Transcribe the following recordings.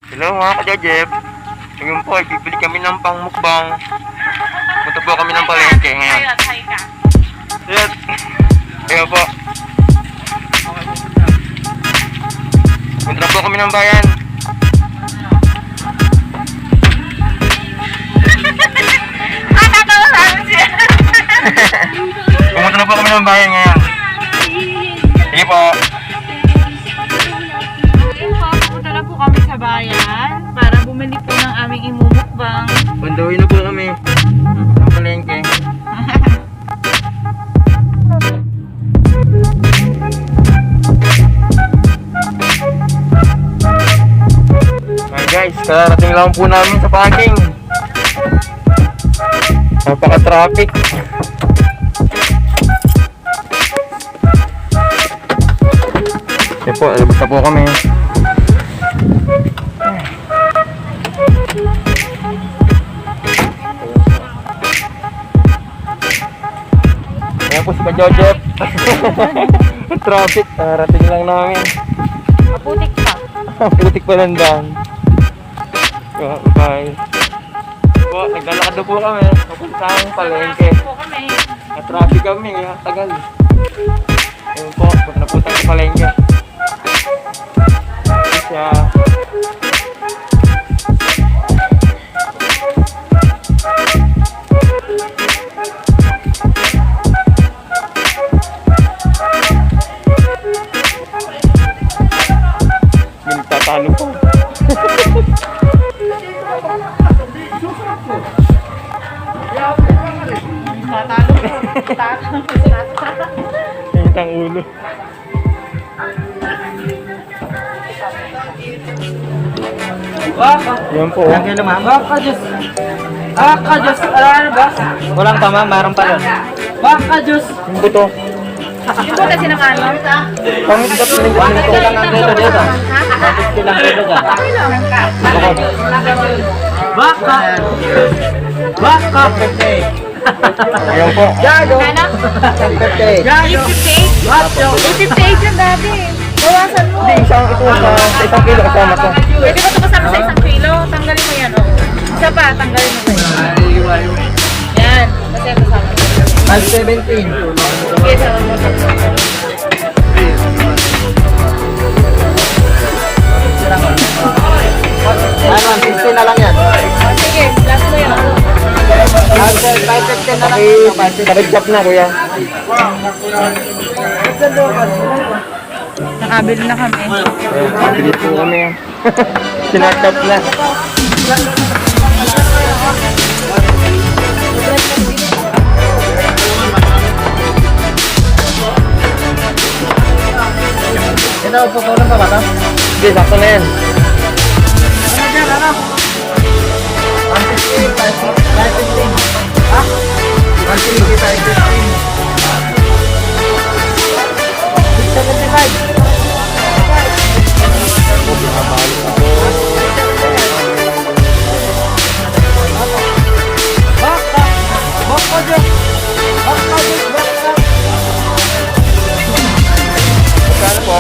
Hello mga ka-jojeff. Ngayon po ay bibili kami ng pang-mukbang. Punta po kami ng palengke ngayon. Yes. Kaya po. Punta po kami ng bayan. Pumunta na po kami ng bayan ngayon. Sige po. Pupunta na po kami sa bayan para bumili po ng aming imumukbang. Pandawin na po kami ng palengke. Hi guys, kararating lang po namin sa parking. Napaka-traffic. Po, alabas na po kami. Ayan po si Jojeff. Traffic, rating lang namin. Maputik pa. Putik pa lang daan. Bye. Po, naglalakad na po kami. Papuntang palengke. Na-traffic kami, tagal. Ayan po, punta na po tayo sa palengke. Siya. Tatalo po. Ang ulo. Yan po. Yan kayo naman. Baka Diyos. Baka Diyos. Ano ba? Walang tama, mayroon pa rin. Baka Diyos. Yung buto. Yung po kasi ng ano? Pangit ka piling ko. Kailan ang dito dito? Bakit kailang dito dyan? Baka. Baka. Ayan po. Gago. Ano? Gago. 58? Bato. 58 yung dati. Bawasan mo. Hindi, isang kilo kasama to. Pwede ba ito kasama sa 1 kilo? Tanggalin mo yan, oh. Isa pa, tanggalin mo sa yan. Kasi kasama. 517. Sige, sama mo sa Ano, 16 na lang yan. sige, last mo yan. 515 na lang. Pakijap na kuya. Nakabili na kami. Mabilis po kami. Sinatap na. Ito, pupunan pa ba ito? Hindi, sakto na yan. Ano dyan, ano? 115, 515. Ha? 150, 515. 675. Baka! Baka dyan! Baka dyan! Baka! Kano po?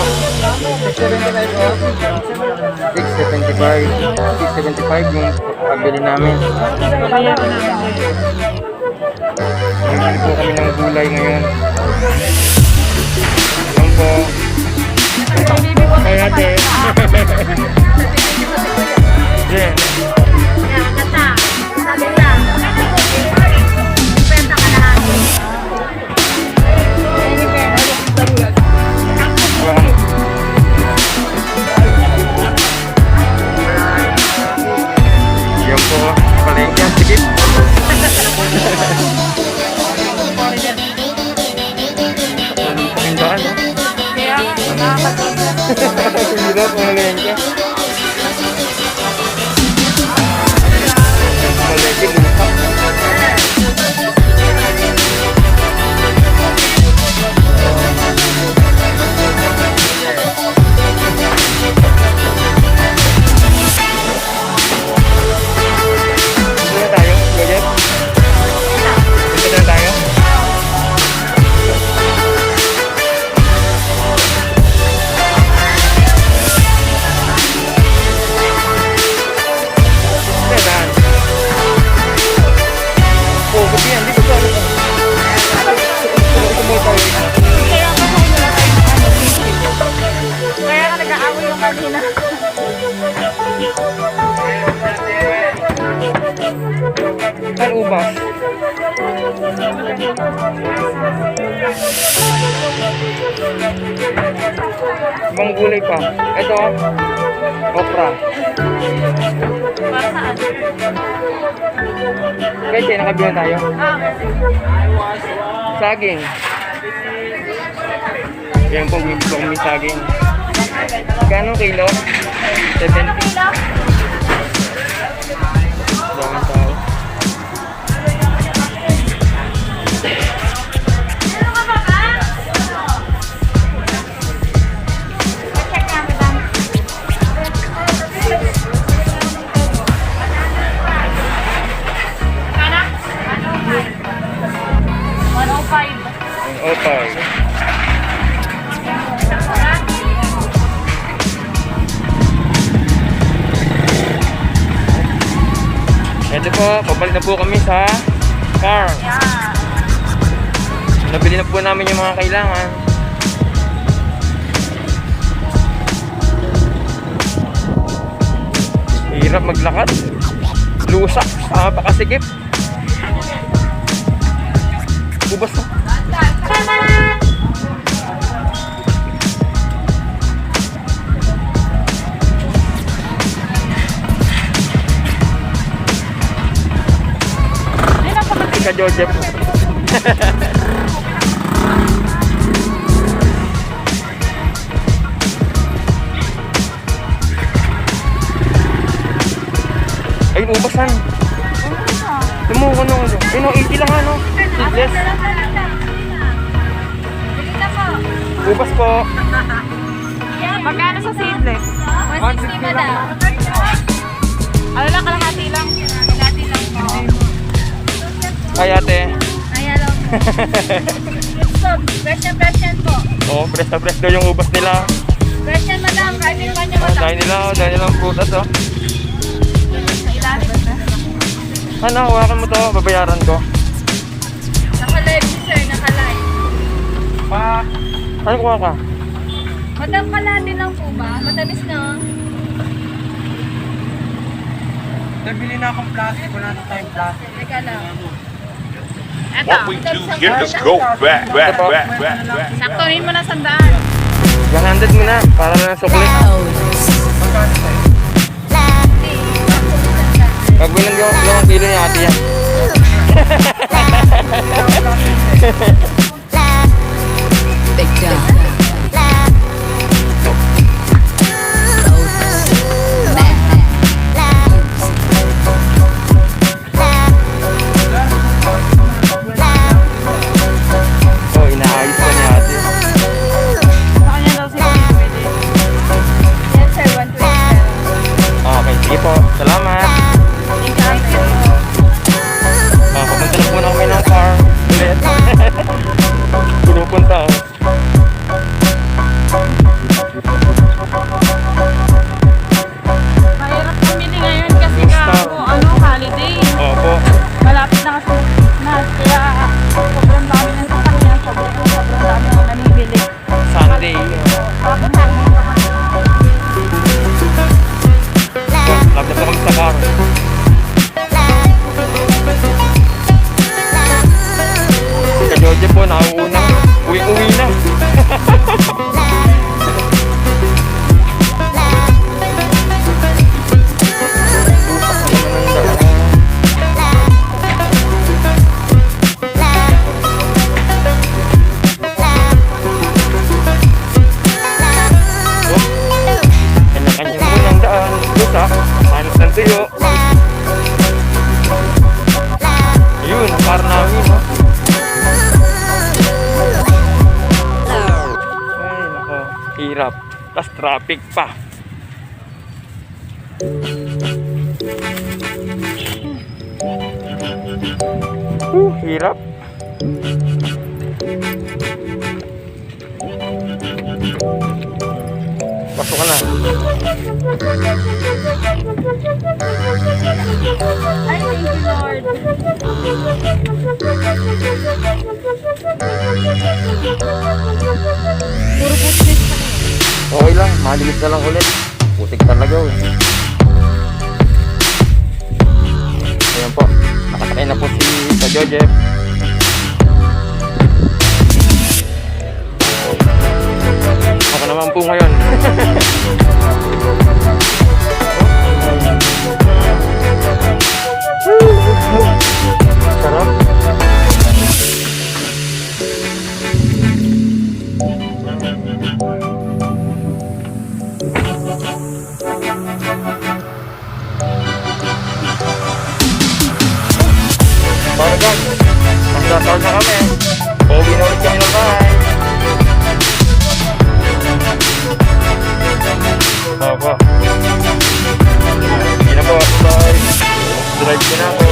675 yung pabili namin. Bumili po kami ng gulay ngayon. Ayan po. Kaya ate. Yeah. Yan po, palengke ang sikip. Tindahan, no? Kaya, nakakapagod. Hirap, palengke. Ang ubas. Ibang gulay pa. Ito, okra. Para saan? Guys, nakabihan tayo. Saging. Yan po, bibig ko kami saging. Kano kilo? 70. Daming tao. Okay. Ito po, pabalik na po kami sa car. Nabili na po namin yung mga kailangan. Hirap maglakad. Lusak, napakasikip. Ubas na. Si jojeff. Ayun, ubasan. Tumuko nung ano. Ayun, 80 lang ano. Seedless. Ubas po. Magkano sa seedless? 160 madam. Ano lang, kalahati lang. Kalahati lang po. Ay ate. Kaya lang. Fresh na po. Oo, fresh na fresh daw yung ubas nila. Fresh na madam. Private pa niya madam. Dahil nilang prutas oh. Sa ilalim na. Ano, hawakan mo to, babayaran ko. Naka-live sir, naka-live. Ano kuha ka? Madam, kalahati lang po ba? Matamis na. Nabili na akong plastic, wala na tayong plastic. Teka lang. What we do here is go back. Saktuhin mo na 100. 100 mo na, para lang sukli. Gagawin ng 2 kilo ni ate yan. Big dog. Oh, inaayos pa ni ate. Kanya daw sila pwede. Yes sir, 120. Okay, sige po. Salamat. Pumunta na po na kami ng car. Ulit. Pupunta oh. Mahirap pumili ngayon kasi holiday. Opo. Malapit na kasi na. Kaya sobrang dami ng sasakyan. Sobrang dami ng namibili. Sunday. Tapos hangin pa kami. Labda po kami sa car. Si jojeff po, nauuna. Uwi-uwi na. Kanya-kanya mo ng daan. Lusa, panos ng tuyo. Ayun, ang car namin, no? Ay, nako. Hirap. Tas traffic pa. Hirap. Pasok ka na. Ay, thank you Lord. Puro putis. Okay lang, malinis na lang ulit. Putik talaga eh. Nakasakay na po si Ka Jojeff. Ako naman po ngayon. Sarap. Para guys, magdasal na kami. Pauwi na ulit kami ng bahay. Opo. Hindi na po, bye. Drive ko na ako.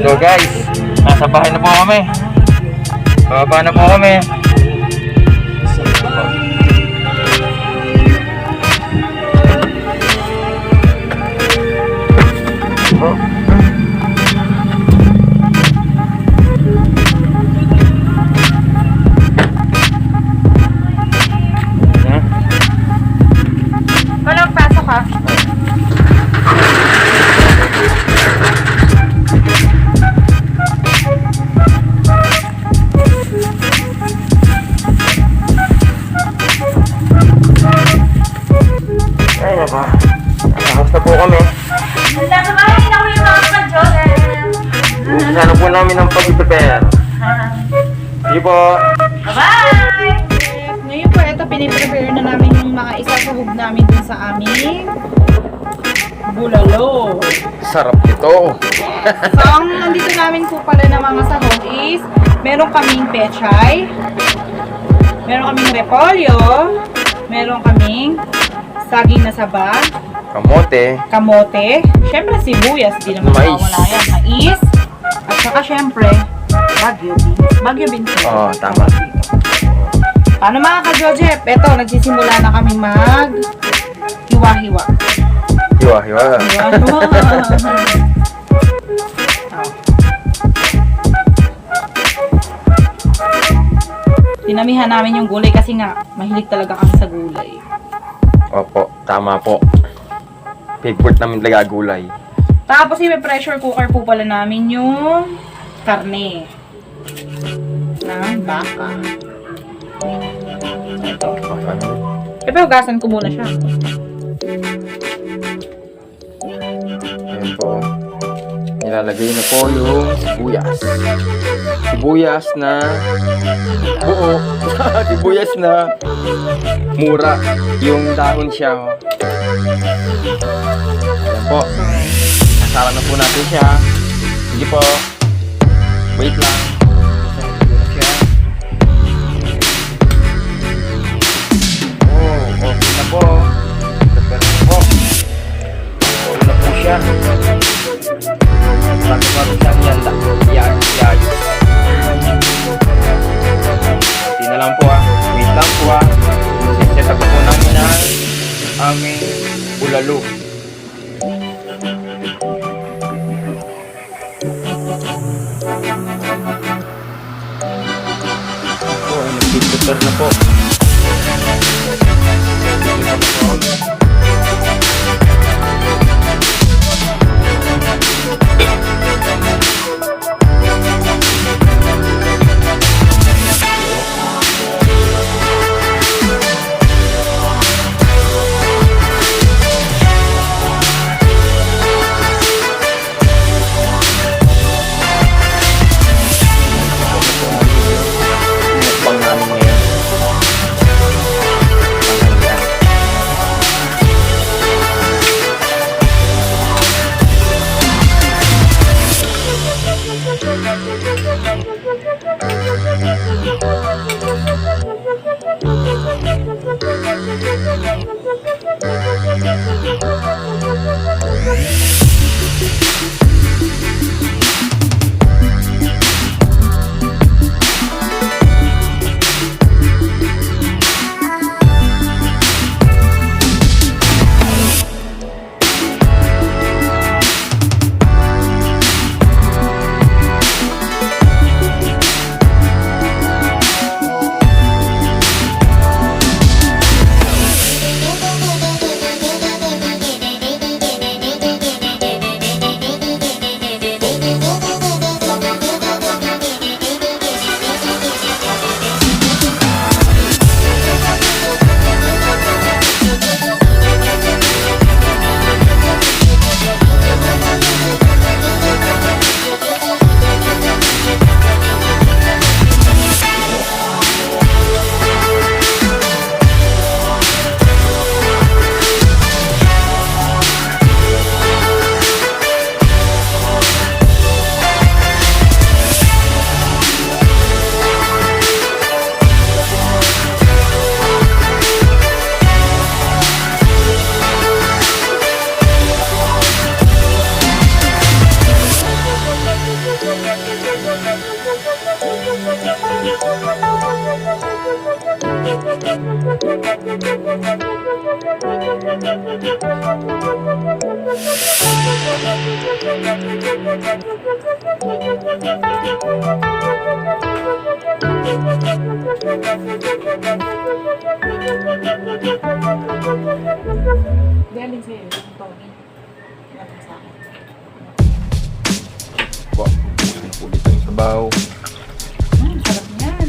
So guys, nasa bahay na po kami. Bababa na po kami. Walang pasok ha. Ay naka, nakahas na po kami. Nasa bahay na ulit mga ka-Jojeff. Sana po namin ang pag-prepare. Sige po. Bye-bye! Ngayon po, ito piniprepare na namin yung mga isasahog namin dun sa aming bulalo. Sarap ito. So, ang nandito namin po pala na mga sahog is meron kaming pechay, meron kaming repolyo, meron kaming saging na saba, kamote, syempre sibuyas, di naman Mais. mawala yan, mais, at saka syempre, bagyo beans. Oo, tama. Paano mga ka-Jojeff? Eto, nagsisimula na kami hiwa-hiwa. Hiwa-hiwa. Tinamihan namin yung gulay kasi nga, mahilig talaga kami sa gulay. Opo, tama po. Favorite namin talaga gulay. Tapos, i-pressure cooker po pala namin yung karne ng baka. Ito. Pero hugasan ko muna siya. Ayan po. Nilalagay na po yung sibuyas. Sibuyas na buo. Sibuyas na mura. Yung dahon siya. Oh. Ayan po. Kasara na po natin siya. Sige po. Wait lang. Oh, okay na po. Prepare na po. Okay na po siya. Bago siya yan. Hindi na lang po Wait lang po Set up po namin ang aming bulalo. Ito ay nag-filter na po. Mukbang namin ngayon. Galing sa'yo, yung Tony. Galing sa akin. Po. Ulit ang sabaw. Sarap niyan.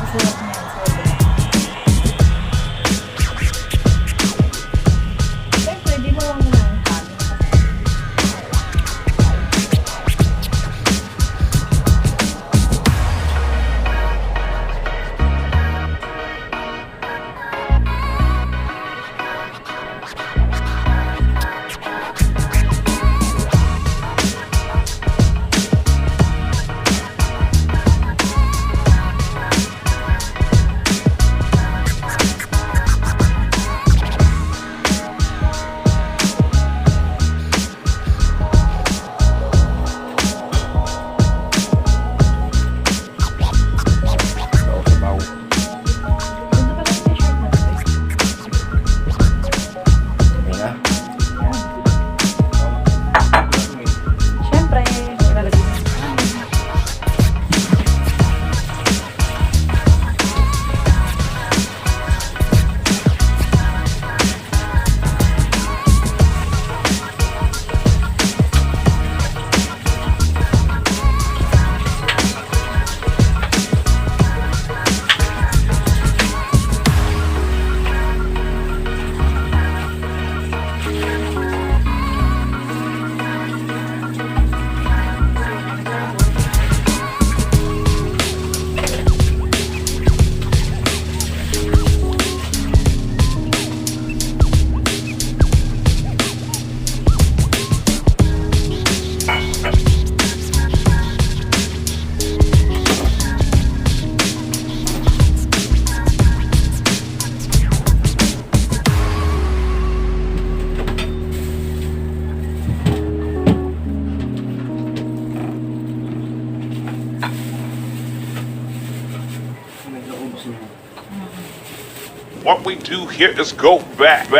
Sarap niyan. Siyempre, di mo lang muna ang kanin. What we do here is go back.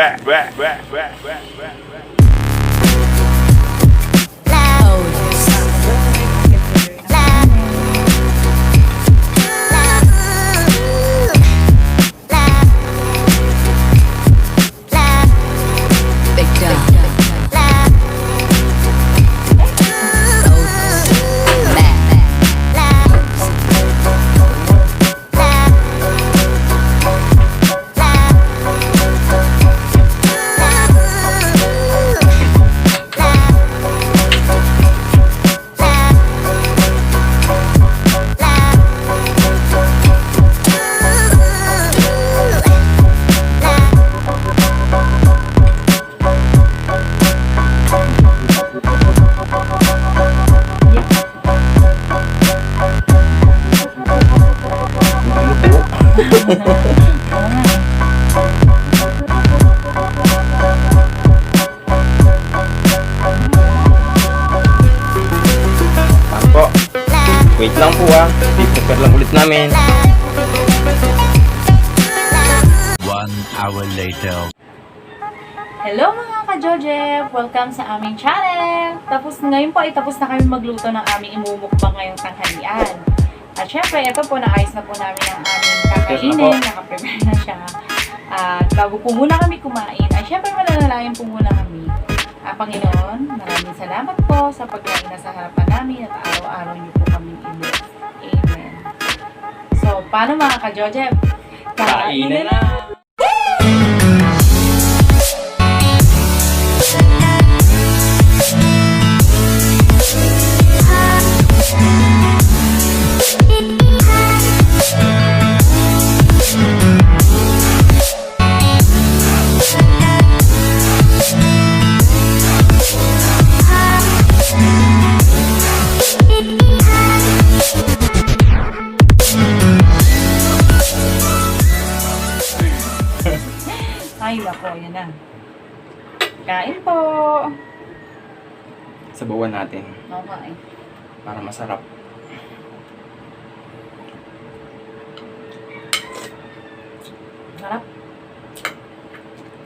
Big dog. Po. Wait lang po i-prepare lang ulit namin. 1 hour later. Hello mga ka-jojeff! Welcome sa aming channel! Ngayon po ay tapos na kami magluto ng aming imumukbang ngayong tanghalian. At syempre, ito po, naayos na po namin ang aming kakainin. Nakaprepare na siya. At bago po muna kami kumain, ay syempre mananalangin po muna kami. Panginoon, maraming salamat po sa pagkain na sa harapan namin at araw-araw niyo po kami i-bless. Amen. So, paano mga ka-jojeff? Kainan na! Ay, lako, yan na. Kain po! Sabawan natin Okay. para masarap. Sarap.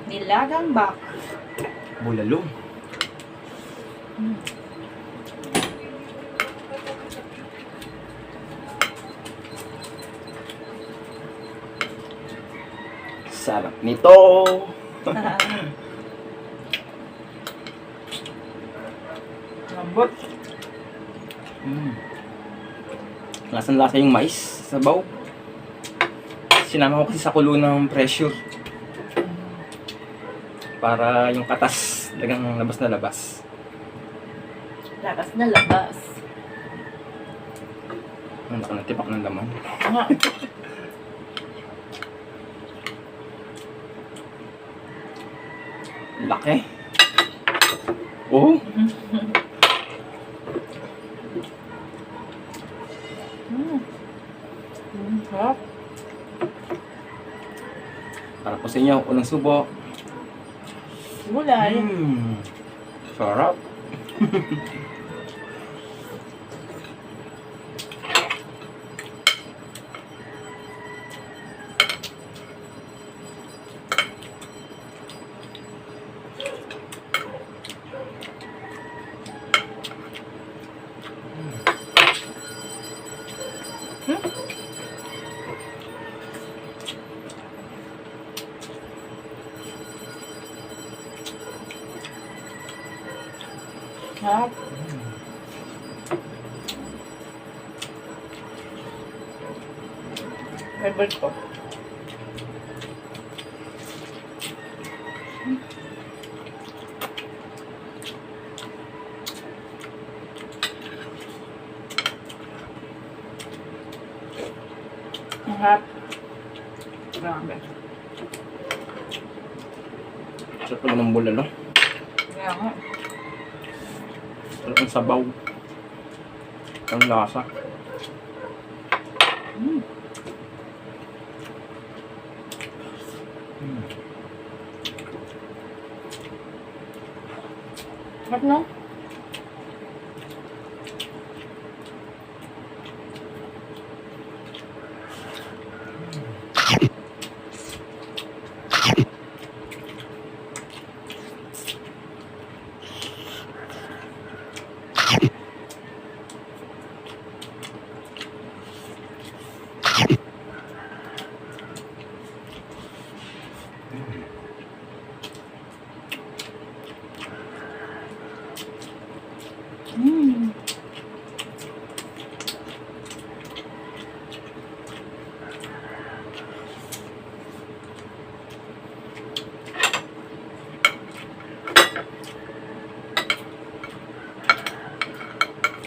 Nilagang bak. Bulalo. Sarap nito. Lambot. Lasang-lasa yung mais, sabaw. Sinama ko kasi sa kulo ng pressure. Para yung katas dagang labas na labas. Labas na labas. Ang laki ng tipak ng laman. Nga. Laki. Oh. Sarap. Para po sa inyo, unang subo. Gulay. Sarap. Sarap. Favorite ko. Sarap. Grabe. Sarap naman ng bulalo. Kaya nga. Sarap ng sabaw. Ang lasa. Sarap, no?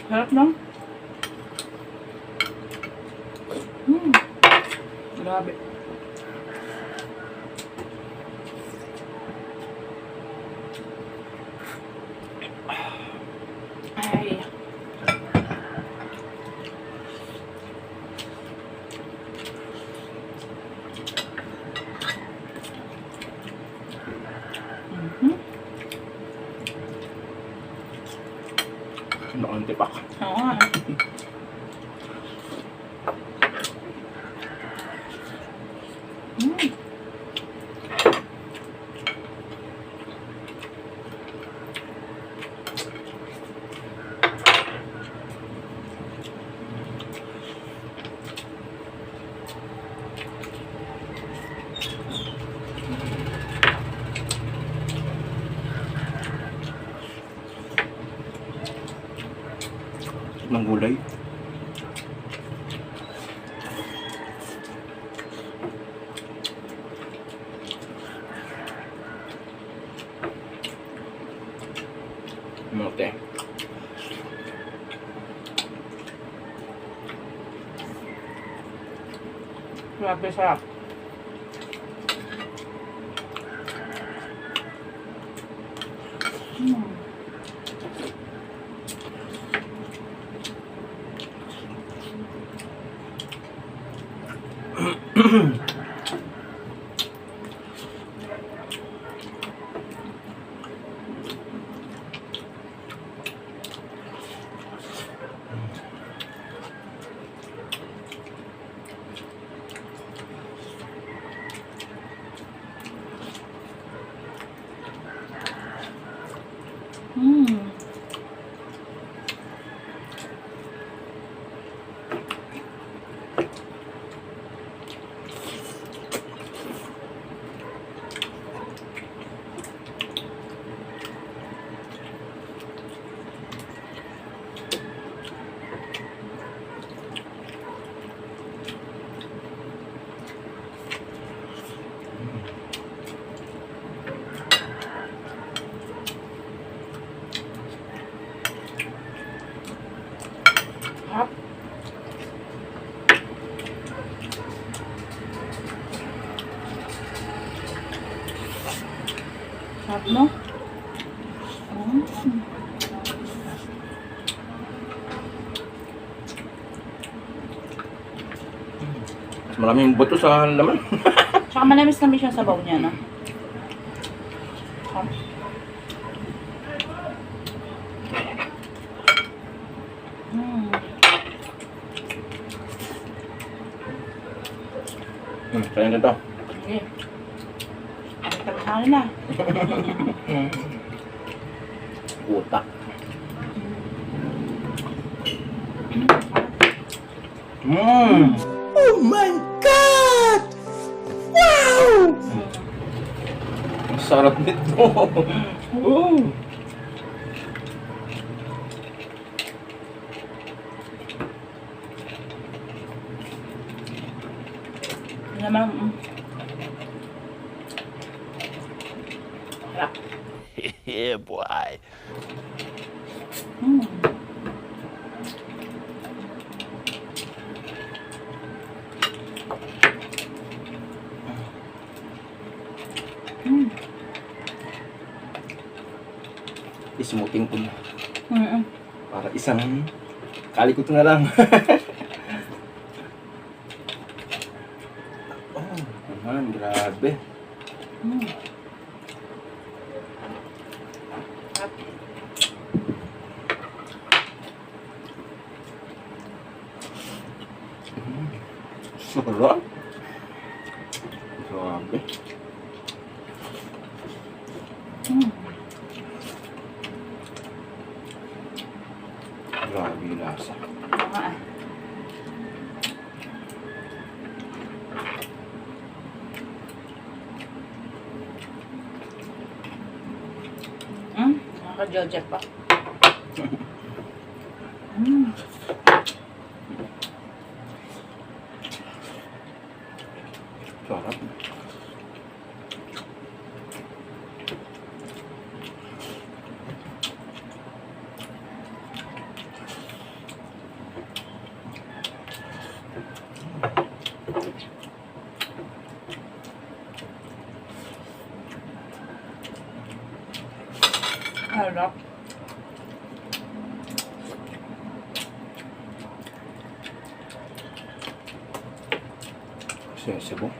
Harap no? Grabe. Ay. Nakantipak. Oo nga. Ng gulay. Mote. Grabe sarap. Sarap. Sarap, no? Mas maraming buto sa laman. Tsaka manamis-namis yung sabaw niya, no? Sarap. Kaya na to. Okay. Pagkakasali na. Utak. Oh my God! Wow! Ang sarap nito. Oh. Naman, harap. Yeah, boy. Ismuting ko na. Para isang kalikot na lang. Oh, naman, grabe. Sarap. Grabe. Grabe yung lasa. Naka-jojeff pa. Sarap. Harap. Sesibo.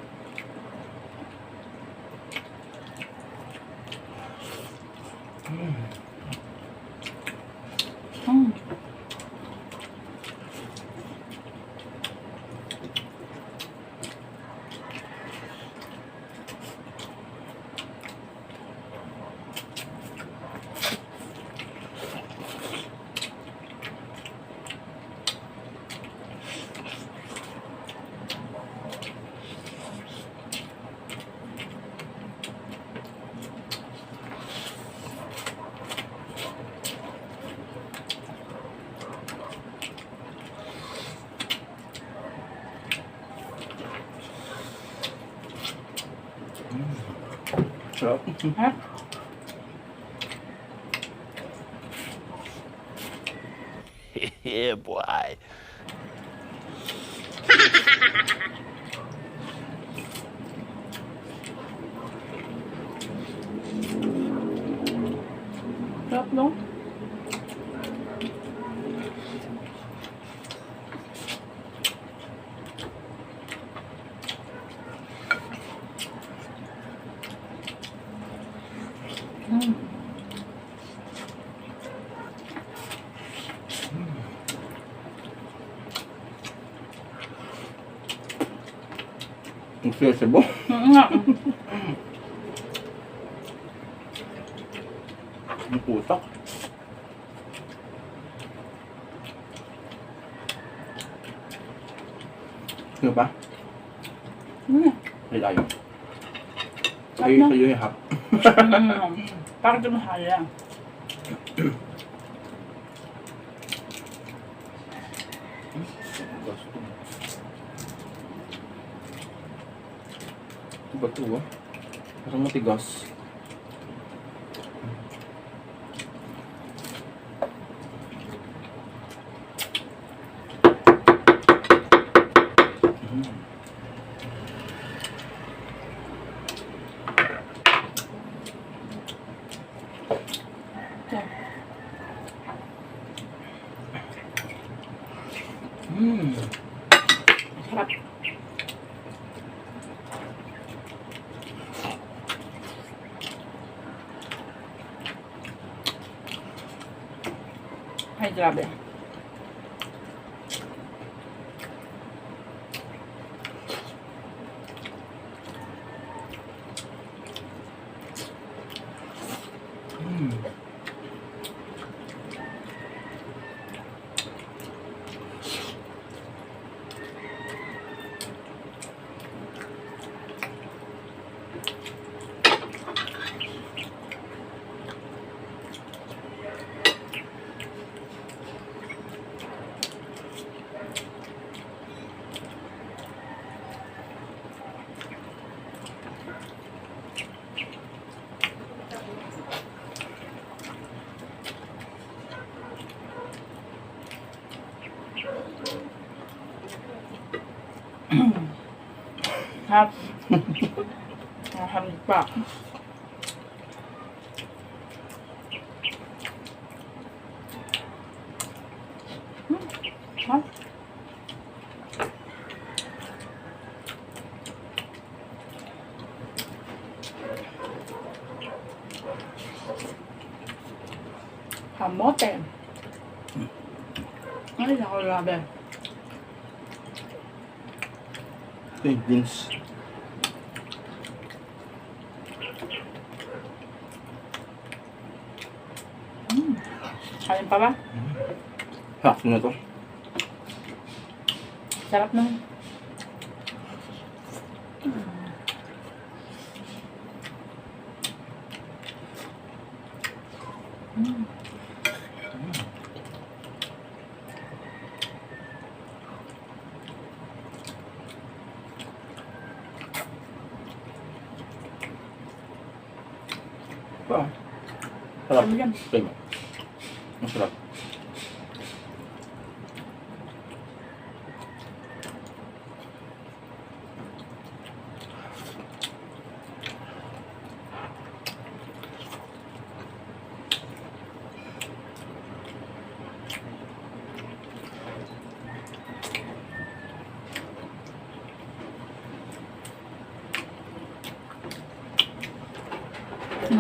Sarap. Ha? Yeah, boy. Sarap, no? Ang sesibo. Nga. Ang putak. Ano ba? Ay, ayaw. Kayo yung hap. Bakit ito mahaya? Ito ba ito ah? Parang matigas. Sarap. Ay, grabe. Hap. Mahamig pa. Hap. Kamote. Ay, naku, grabe. Ito yung beans. Kain pa ba? Sakto na to. Sarap naman. Pa. Sarap. Ano yan? Ito. Masarap.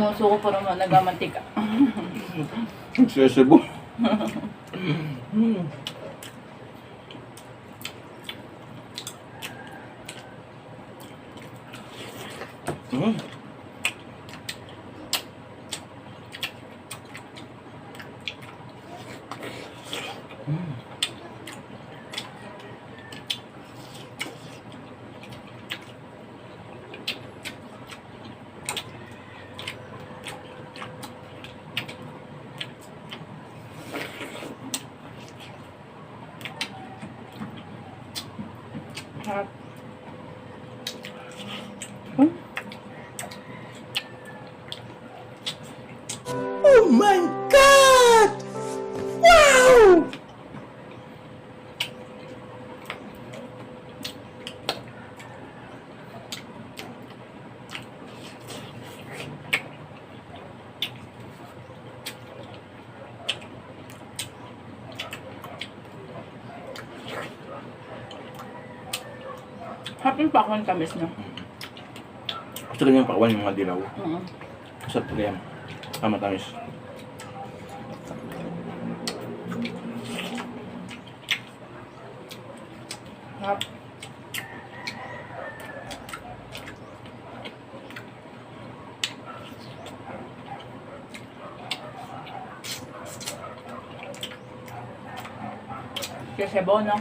sumusuko pa naman nagmamantika. Sesibo. Harap. Oh my God! Wow! Harap yung pakwan kamis na. Gusto ko yung pakwan yung mga dilaw. Oo. Sarap ko yan. Matamis. Harap. Kasi bono.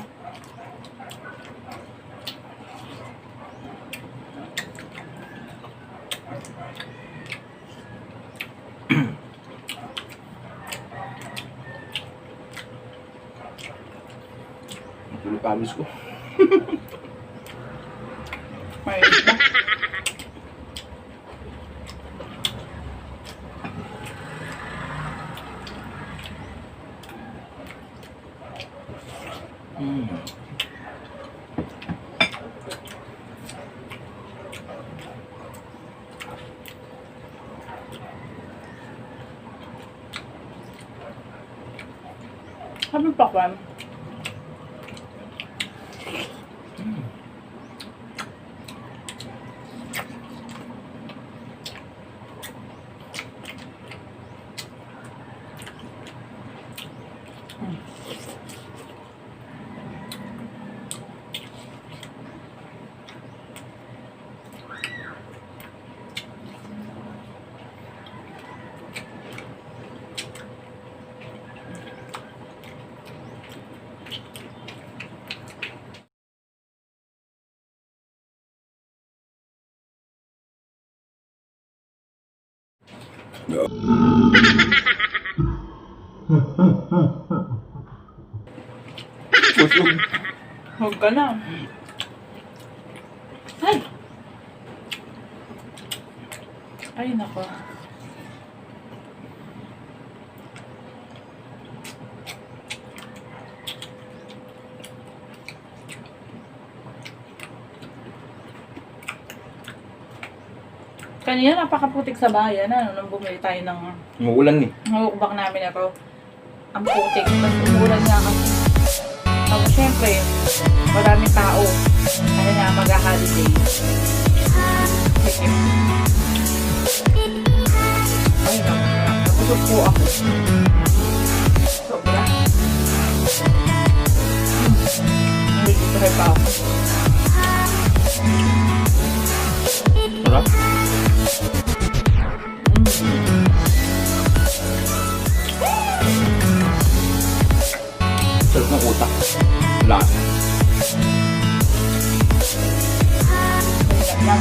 Tulo pawis ko. May iba. Harap yung pakwan. Busog. Huwag ka na. Ay! Ay, nako. Kanina napakaputik sa bayan, nung bumili tayo ng Umuulan eh. mukbang namin ako. Ang putik, mas umulan nga kasi. Tapos syempre, maraming tao. Ano nga, mag-holiday. Sige. Ay, nabusog po ako. Sobra. Nagigitry pa ako. Sarap. Sarap ng utak. Lasa. Yan.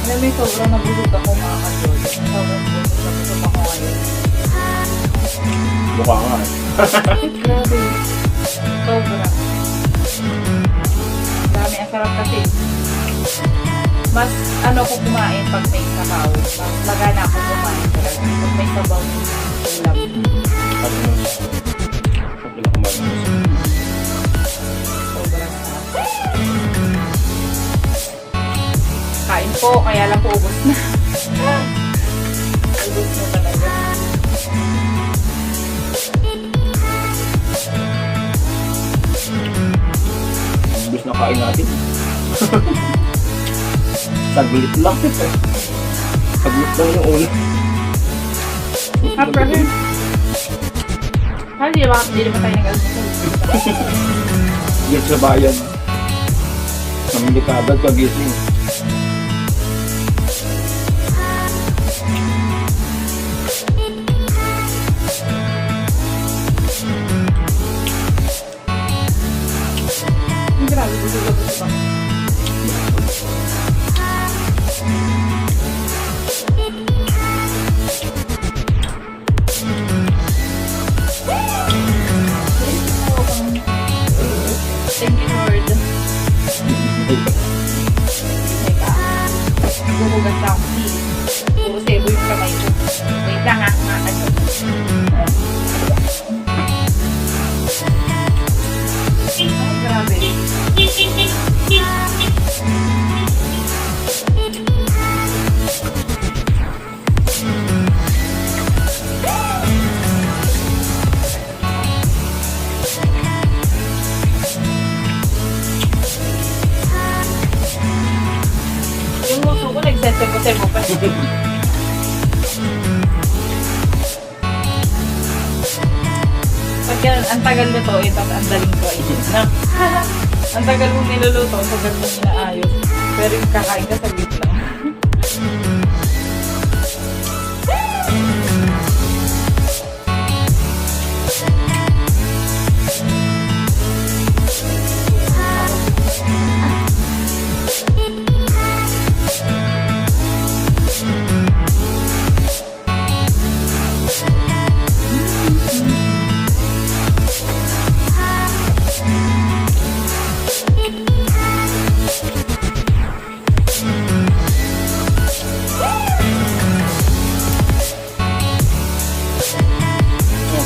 Alam mo, sobrang nabulog ako mga ka-Diyos. Sobrang nabulog ako ngayon. Mukha nga eh. Grabe. Sobra. Dami. Ang sarap kasi. Mas ano ko kumain pag may sabaw. Mas magana ako kumain talaga. Pag may sabaw ng ulam. At ano, pag kumain. Sobrang sarap. po, kaya lang po ubos na. Ubos na talaga. Ubus na kain natin. Saglit lang. Saglit lang yung ulo. After him. Hindi naman tayo nag-almusal. Yan sa bayan. Namili ka agad pagising. Grabe, gusto ba? Thank you, Lord. Gugugas ako. Puro sebo yung kamay ko. Wait lang ha, mga ka-jojeff. Ay, grabe. Yung muso ko nagsesebo-sebo pa. Pagka ang tagal mo to, ito ang daling ko. Ang tagal mong niluluto, ang tagal mong inaayos. Pero yung kakain ka saglit lang.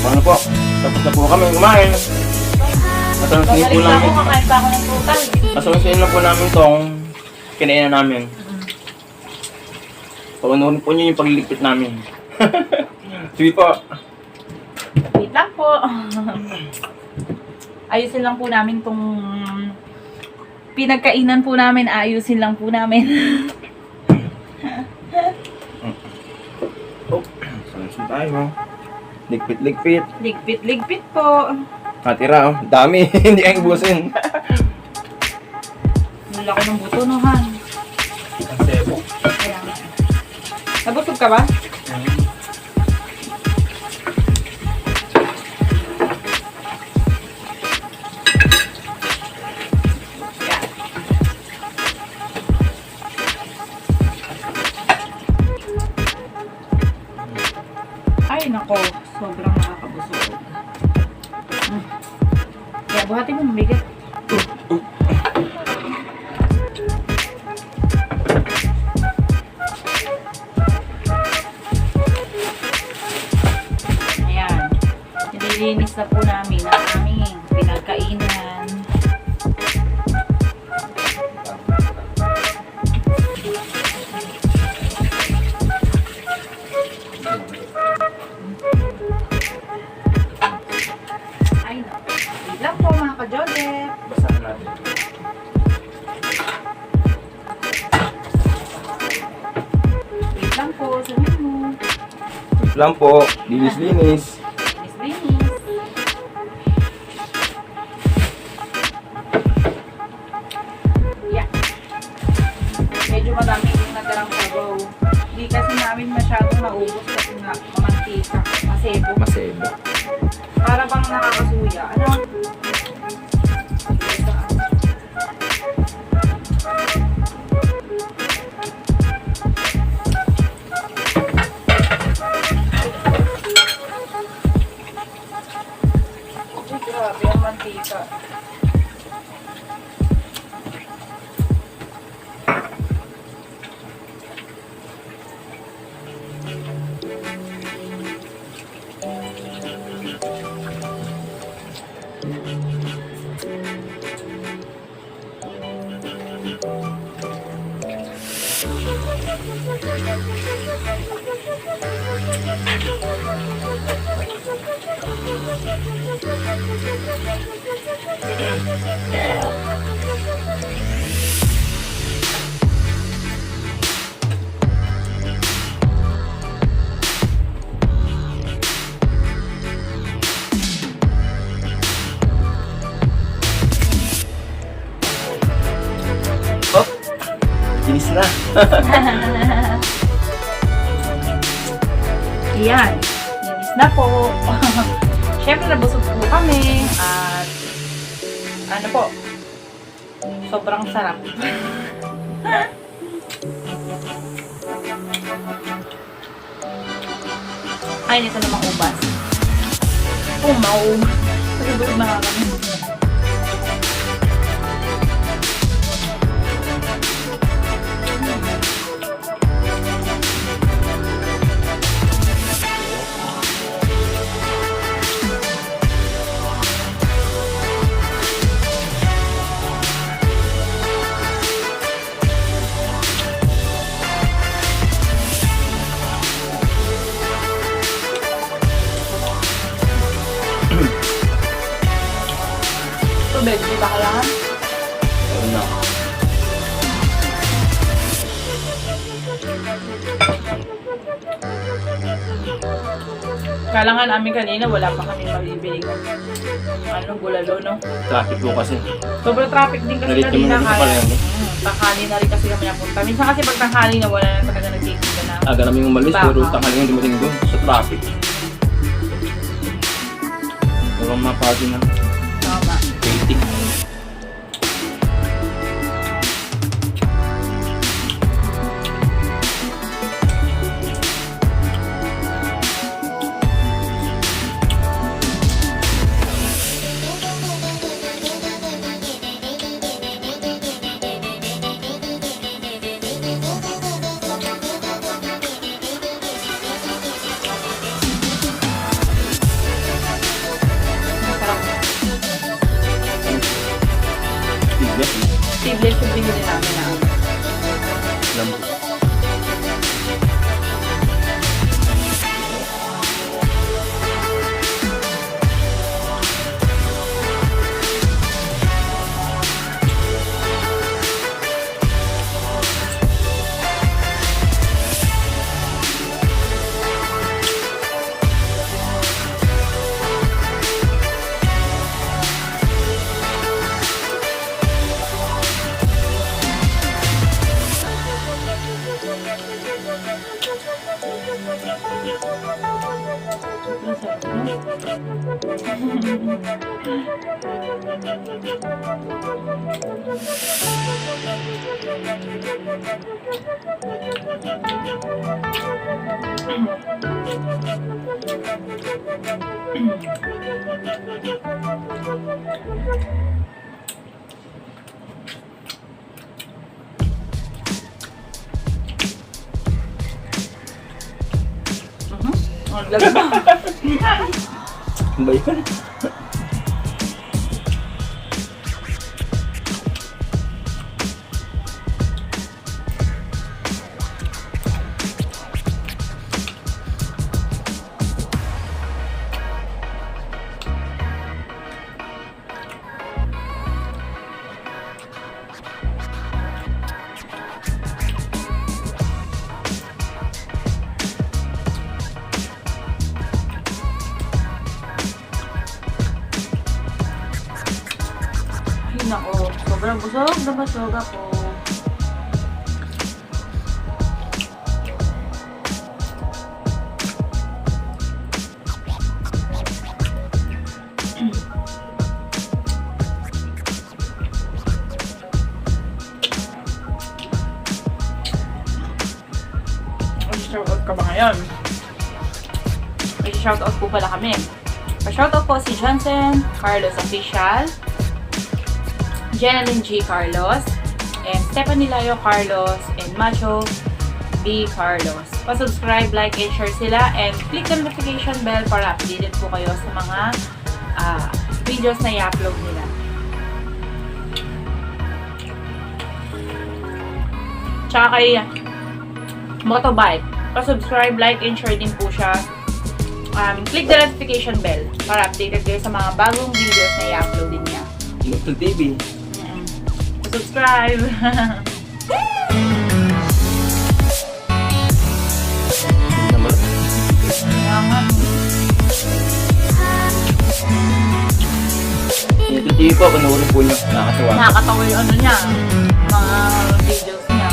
Paano po? Tapos na po kami kumain. Asawang po Babalik na ako, namin. kakain pa ako ng prutas. Asawang na po namin itong kinainan namin. Paunuhin po niyo yung pagliligpit namin. Sige po. Wait lang po. Ayusin lang po namin tong pinagkainan po namin. Ayusin lang po namin. Oh, saan tayo? Ligpit-ligpit. Ligpit-ligpit po. Natira oh. Dami. Hindi ay ubusin. Ang laki ng buto, no, Han? Ang sebo. Kaya nga. Nabusog ka ba? Ay, nako. Sobrang nakakabusog. Kaya buhatin mo, mabigat. Ayan. Nililinis na po namin ang aming pinagkainan. Ay, naku. Wait lang po mga ka-jojeff. Basahan natin. Wait lang po. Sabihin mo. Wait lang po. Linis-linis. Linis. Yeah. Medyo madami yung natirang sabaw. Hindi kasi namin masyadong naubos kasi nga mamantika. Masebo. Masebo. Para bang nakakasuya. Ano? Ay, grabe ang mantika. Oh, kinis na. Ayan. Linis na po. Siyempre, nabusog po kami. At, ano po, sobrang sarap. Ay, ito namang ubas. Umaw. Kasi busog na kami. Tubig, di ba kailangan? Ano? Kailangan namin kanina, wala pa kami mabibiling bulalo, no? Traffic po kasi. Sobrang traffic din kasi Nalit kanina naman kaya. pala yan. Tanghali na rin kasi kami napunta. Minsan kasi pag tanghali na wala na talaga nagtitinda na. Aga namin umalis, Baka. pero tanghali yung dumating doon sa traffic. Walang mapagi na. Tama. Waiting. Siblet yung binili namin na. Lambot. Ano ba yun? Nako, sobrang busog na busog ako. Shoutout ka ba ngayon? May shoutout po pala kami. Pa-shoutout po si Johnson Carlos Official, Jeneline G. Carlos, and Stephanie Layo Carlos, and Macho B. Carlos. Pa-subscribe, like, and share sila, and click the notification bell para updated po kayo sa mga videos na i-upload nila. Tsaka kay motorbike. Pa-subscribe, like, and share din po siya. Click the notification bell para updated kayo sa mga bagong videos na i-upload din niya. Local TV. Subscribe! Hindi naman. Salamat. Local TV po, panoorin po nyo. Nakakatawa. Nakakatawa yung ano niya, mga videos niya.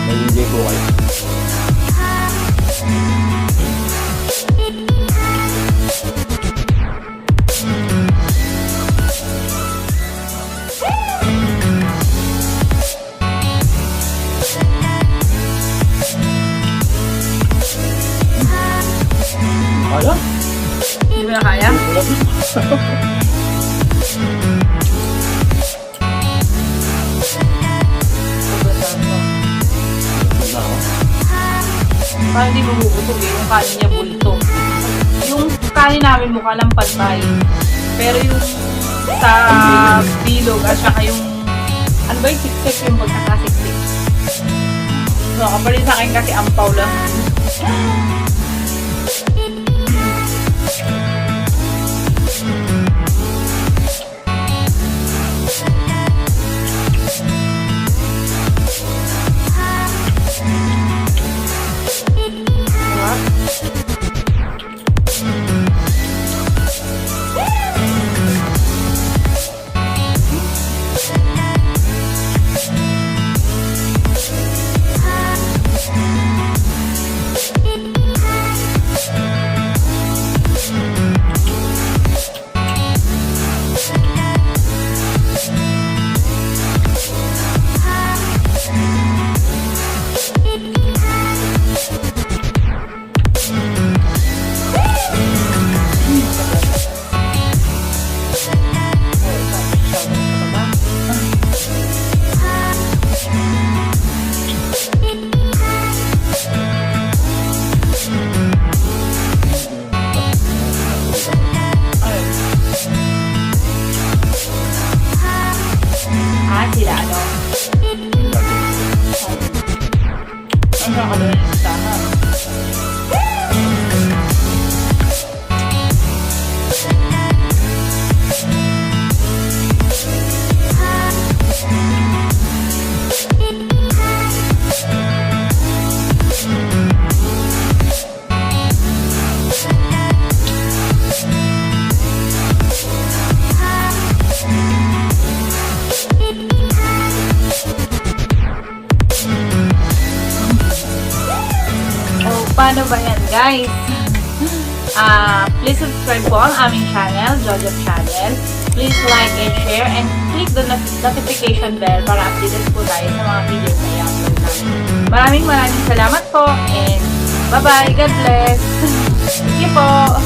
May enjoy po kayo. Kaya? Hindi mo na kaya? Parang hindi bumubusog eh, yung kanin niya bulto. Yung kanin namin mukha lang pantay. Pero yung sa bilog at saka yung ano ba yung siksik, yung pagkakasiksik. So, kapalit sa akin kasi ampaw lang. Sila ano? Ang nakakadala ng listahan. Paano ba yan, guys? Please subscribe po ang aming channel, jojeff channel. Please like and share and click the notification bell para updated po tayo sa mga videos na i-upload namin. Maraming salamat po and bye-bye. God bless. Thank you po.